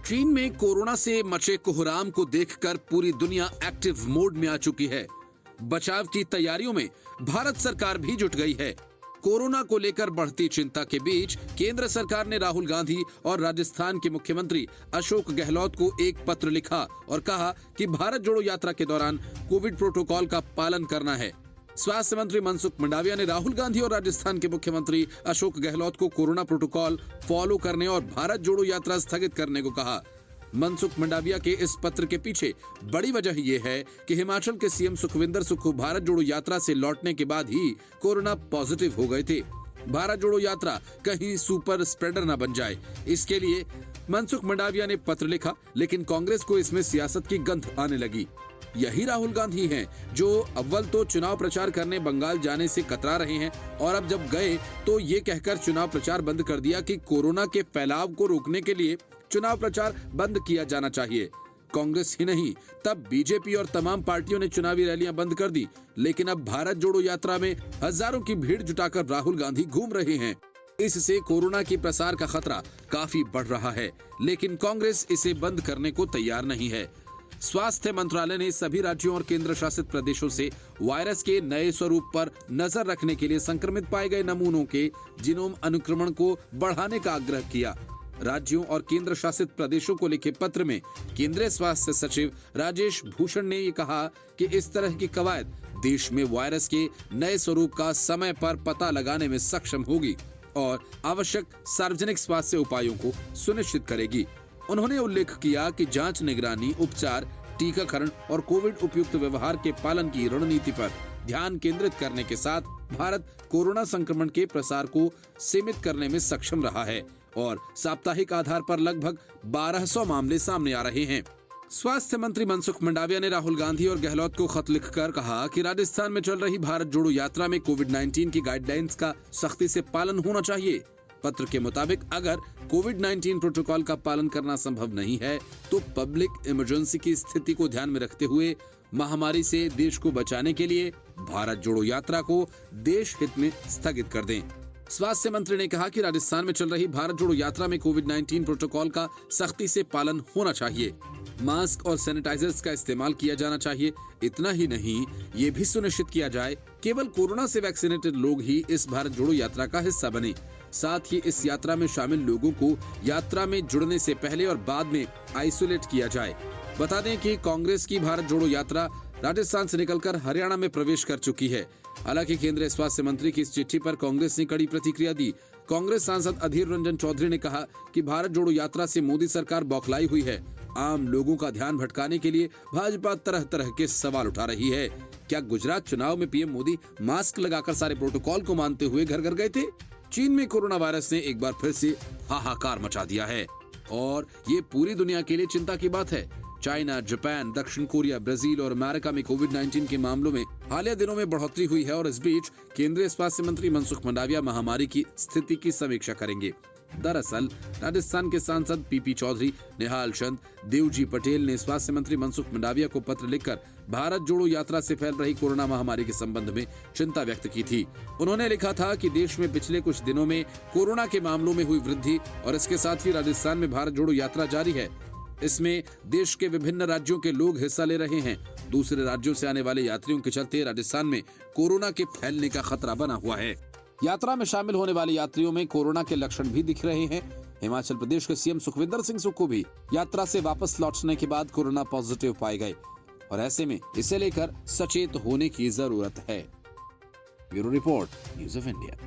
चीन में कोरोना से मचे कोहराम को देखकर पूरी दुनिया एक्टिव मोड में आ चुकी है। बचाव की तैयारियों में भारत सरकार भी जुट गई है। कोरोना को लेकर बढ़ती चिंता के बीच केंद्र सरकार ने राहुल गांधी और राजस्थान के मुख्यमंत्री अशोक गहलोत को एक पत्र लिखा और कहा कि भारत जोड़ो यात्रा के दौरान कोविड प्रोटोकॉल का पालन करना है। स्वास्थ्य मंत्री मनसुख मंडाविया ने राहुल गांधी और राजस्थान के मुख्यमंत्री अशोक गहलोत को कोरोना प्रोटोकॉल फॉलो करने और भारत जोड़ो यात्रा स्थगित करने को कहा। मनसुख मंडाविया के इस पत्र के पीछे बड़ी वजह यह है कि हिमाचल के सीएम सुखविंदर सुक्खू भारत जोड़ो यात्रा से लौटने के बाद ही कोरोना पॉजिटिव हो गए थे। भारत जोड़ो यात्रा कहीं सुपर स्प्रेडर न बन जाए, इसके लिए मनसुख मंडाविया ने पत्र लिखा, लेकिन कांग्रेस को इसमें सियासत की गंध आने लगी। यही राहुल गांधी हैं जो अव्वल तो चुनाव प्रचार करने बंगाल जाने से कतरा रहे हैं और अब जब गए तो ये कहकर चुनाव प्रचार बंद कर दिया कि कोरोना के फैलाव को रोकने के लिए चुनाव प्रचार बंद किया जाना चाहिए। कांग्रेस ही नहीं, तब बीजेपी और तमाम पार्टियों ने चुनावी रैलियां बंद कर दी, लेकिन अब भारत जोड़ो यात्रा में हजारों की भीड़ जुटाकर राहुल गांधी घूम रहे हैं। इससे कोरोना के प्रसार का खतरा काफी बढ़ रहा है, लेकिन कांग्रेस इसे बंद करने को तैयार नहीं है। स्वास्थ्य मंत्रालय ने सभी राज्यों और केंद्र शासित प्रदेशों से वायरस के नए स्वरूप पर नजर रखने के लिए संक्रमित पाए गए नमूनों के जीनोम अनुक्रमण को बढ़ाने का आग्रह किया। राज्यों और केंद्र शासित प्रदेशों को लिखे पत्र में केंद्रीय स्वास्थ्य सचिव राजेश भूषण ने ये कहा कि इस तरह की कवायद देश में वायरस के नए स्वरूप का समय पर पता लगाने में सक्षम होगी और आवश्यक सार्वजनिक स्वास्थ्य उपायों को सुनिश्चित करेगी। उन्होंने उल्लेख किया कि जांच, निगरानी, उपचार, टीकाकरण और कोविड उपयुक्त व्यवहार के पालन की रणनीति पर ध्यान केंद्रित करने के साथ भारत कोरोना संक्रमण के प्रसार को सीमित करने में सक्षम रहा है और साप्ताहिक आधार पर लगभग 1200 मामले सामने आ रहे हैं। स्वास्थ्य मंत्री मनसुख मंडाविया ने राहुल गांधी और गहलोत को खत लिखकर कहा कि राजस्थान में चल रही भारत जोड़ो यात्रा में कोविड-19 की गाइडलाइंस का सख्ती से पालन होना चाहिए। पत्र के मुताबिक अगर कोविड-19 प्रोटोकॉल का पालन करना संभव नहीं है तो पब्लिक इमरजेंसी की स्थिति को ध्यान में रखते हुए महामारी से देश को बचाने के लिए भारत जोड़ो यात्रा को देश हित में स्थगित कर दें। स्वास्थ्य मंत्री ने कहा कि राजस्थान में चल रही भारत जोड़ो यात्रा में कोविड-19 प्रोटोकॉल का सख्ती से पालन होना चाहिए। मास्क और सैनिटाइजर्स का इस्तेमाल किया जाना चाहिए। इतना ही नहीं, ये भी सुनिश्चित किया जाए केवल कोरोना से वैक्सीनेटेड लोग ही इस भारत जोड़ो यात्रा का हिस्सा बने। साथ ही इस यात्रा में शामिल लोगों को यात्रा में जुड़ने से पहले और बाद में आइसोलेट किया जाए। बता दें कि कांग्रेस की भारत जोड़ो यात्रा राजस्थान से निकलकर हरियाणा में प्रवेश कर चुकी है। हालांकि केंद्रीय स्वास्थ्य मंत्री की इस चिट्ठी पर कांग्रेस ने कड़ी प्रतिक्रिया दी। कांग्रेस सांसद अधीर रंजन चौधरी ने कहा कि भारत जोड़ो यात्रा से मोदी सरकार बौखलाई हुई है। आम लोगों का ध्यान भटकाने के लिए भाजपा तरह तरह के सवाल उठा रही है। क्या गुजरात चुनाव में पीएम मोदी मास्क लगाकर सारे प्रोटोकॉल को मानते हुए घर घर गए थे? चीन में कोरोना वायरस ने एक बार फिर से हाहाकार मचा दिया है और ये पूरी दुनिया के लिए चिंता की बात है। चाइना, जापान, दक्षिण कोरिया, ब्राजील और अमेरिका में कोविड-19 के मामलों में हालिया दिनों में बढ़ोतरी हुई है और इस बीच केंद्रीय स्वास्थ्य मंत्री मनसुख मंडाविया महामारी की स्थिति की समीक्षा करेंगे। दरअसल राजस्थान के सांसद पीपी चौधरी, निहाल चंद, देवजी पटेल ने स्वास्थ्य मंत्री मनसुख मंडाविया को पत्र लिखकर भारत जोड़ो यात्रा से फैल रही कोरोना महामारी के संबंध में चिंता व्यक्त की थी। उन्होंने लिखा था कि देश में पिछले कुछ दिनों में कोरोना के मामलों में हुई वृद्धि और इसके साथ ही राजस्थान में भारत जोड़ो यात्रा जारी है। इसमें देश के विभिन्न राज्यों के लोग हिस्सा ले रहे हैं। दूसरे राज्यों से आने वाले यात्रियों के चलते राजस्थान में कोरोना के फैलने का खतरा बना हुआ है। यात्रा में शामिल होने वाले यात्रियों में कोरोना के लक्षण भी दिख रहे हैं। हिमाचल प्रदेश के सीएम सुखविंदर सिंह सुक्खू भी यात्रा से वापस लौटने के बाद कोरोना पॉजिटिव पाए गए और ऐसे में इसे लेकर सचेत होने की जरूरत है। Bureau report, news of India.